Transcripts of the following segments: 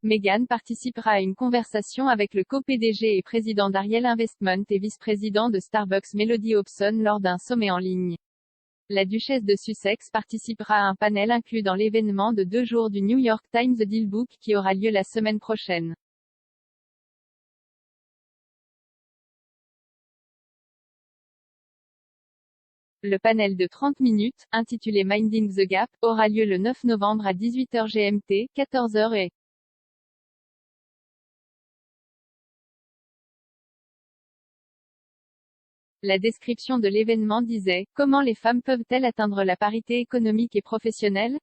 Meghan participera à une conversation avec le co-PDG et président d'Ariel Investment et vice-président de Starbucks Melody Hobson lors d'un sommet en ligne. La duchesse de Sussex participera à un panel inclus dans l'événement de 2 jours du New York Times Dealbook qui aura lieu la semaine prochaine. Le panel de 30 minutes, intitulé Minding the Gap, aura lieu le 9 novembre à 18h GMT, 14h et La description de l'événement disait « Comment les femmes peuvent-elles atteindre la parité économique et professionnelle ?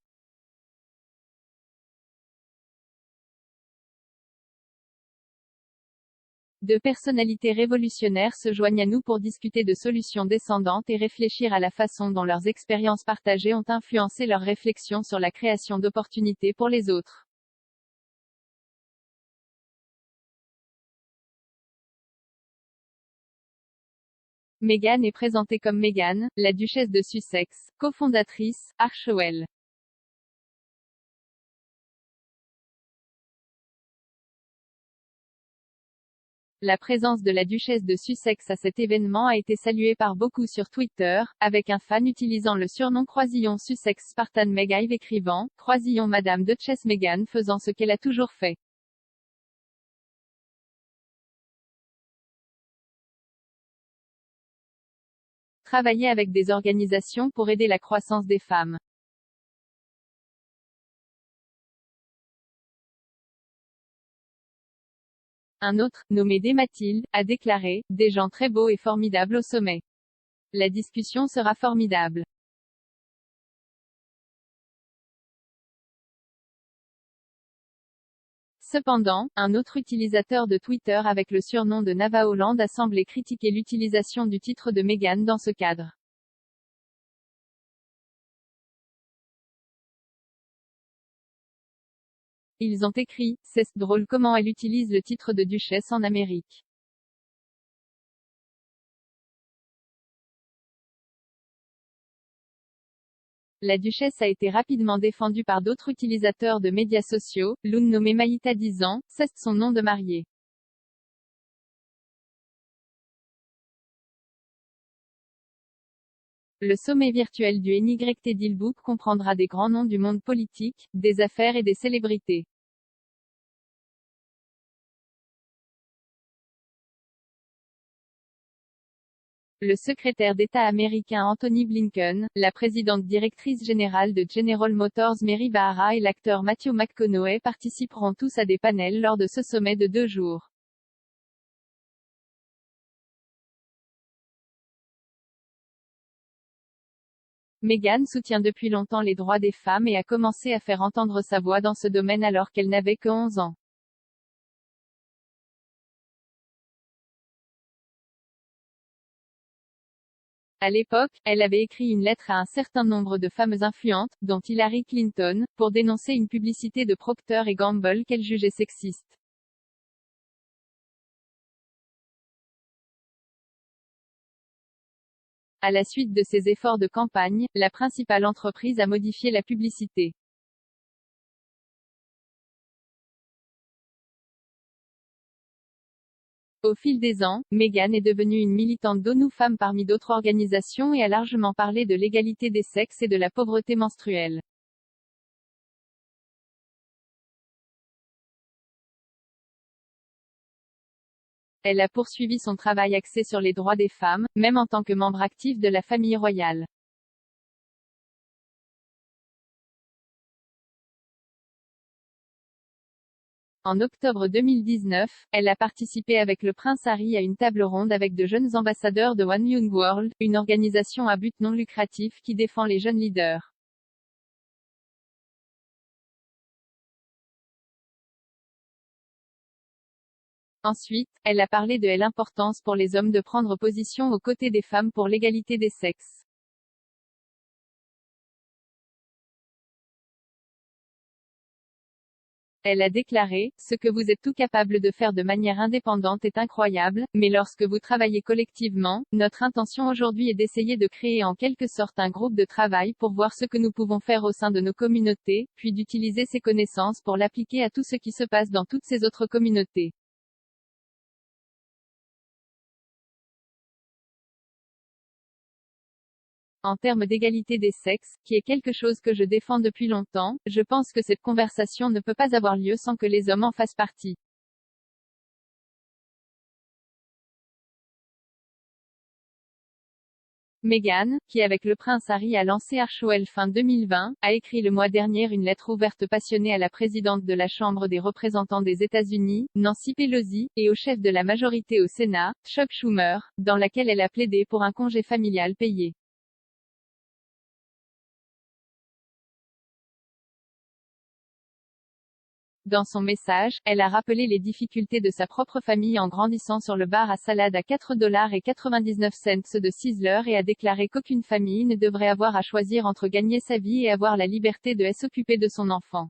Deux personnalités révolutionnaires se joignent à nous pour discuter de solutions descendantes et réfléchir à la façon dont leurs expériences partagées ont influencé leurs réflexions sur la création d'opportunités pour les autres. » Meghan est présentée comme Meghan, la duchesse de Sussex, cofondatrice, Archewell. La présence de la duchesse de Sussex à cet événement a été saluée par beaucoup sur Twitter, avec un fan utilisant le surnom Croisillon Sussex Spartan Meg Ive écrivant « Croisillon Madame Duchess Meghan faisant ce qu'elle a toujours fait ». Travailler avec des organisations pour aider la croissance des femmes. Un autre, nommé D. Mathilde, a déclaré « Des gens très beaux et formidables au sommet. La discussion sera formidable. » Cependant, un autre utilisateur de Twitter avec le surnom de Nava Holland a semblé critiquer l'utilisation du titre de Meghan dans ce cadre. Ils ont écrit « C'est drôle comment elle utilise le titre de duchesse en Amérique. » La duchesse a été rapidement défendue par d'autres utilisateurs de médias sociaux, l'une nommée Maïta disant « C'est son nom de mariée. » Le sommet virtuel du NYT Dealbook comprendra des grands noms du monde politique, des affaires et des célébrités. Le secrétaire d'État américain Anthony Blinken, la présidente directrice générale de General Motors Mary Barra et l'acteur Matthew McConaughey participeront tous à des panels lors de ce sommet de 2 jours. Meghan soutient depuis longtemps les droits des femmes et a commencé à faire entendre sa voix dans ce domaine alors qu'elle n'avait que 11 ans. À l'époque, elle avait écrit une lettre à un certain nombre de femmes influentes, dont Hillary Clinton, pour dénoncer une publicité de Procter & Gamble qu'elle jugeait sexiste. À la suite de ces efforts de campagne, la principale entreprise a modifié la publicité. Au fil des ans, Meghan est devenue une militante d'ONU Femmes parmi d'autres organisations et a largement parlé de l'égalité des sexes et de la pauvreté menstruelle. Elle a poursuivi son travail axé sur les droits des femmes, même en tant que membre actif de la famille royale. En octobre 2019, elle a participé avec le prince Harry à une table ronde avec de jeunes ambassadeurs de One Young World, une organisation à but non lucratif qui défend les jeunes leaders. Ensuite, elle a parlé de l'importance pour les hommes de prendre position aux côtés des femmes pour l'égalité des sexes. Elle a déclaré, « Ce que vous êtes tout capable de faire de manière indépendante est incroyable, mais lorsque vous travaillez collectivement, notre intention aujourd'hui est d'essayer de créer en quelque sorte un groupe de travail pour voir ce que nous pouvons faire au sein de nos communautés, puis d'utiliser ces connaissances pour l'appliquer à tout ce qui se passe dans toutes ces autres communautés. » En termes d'égalité des sexes, qui est quelque chose que je défends depuis longtemps, je pense que cette conversation ne peut pas avoir lieu sans que les hommes en fassent partie. Meghan, qui avec le prince Harry a lancé Archewell fin 2020, a écrit le mois dernier une lettre ouverte passionnée à la présidente de la Chambre des représentants des États-Unis, Nancy Pelosi, et au chef de la majorité au Sénat, Chuck Schumer, dans laquelle elle a plaidé pour un congé familial payé. Dans son message, elle a rappelé les difficultés de sa propre famille en grandissant sur le bar à salade à $4,99 de Sizzler et a déclaré qu'aucune famille ne devrait avoir à choisir entre gagner sa vie et avoir la liberté de s'occuper de son enfant.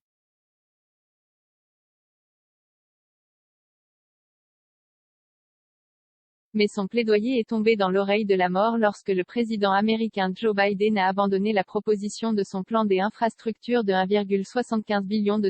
Mais son plaidoyer est tombé dans l'oreille de la mort lorsque le président américain Joe Biden a abandonné la proposition de son plan des infrastructures de $1,75 billion.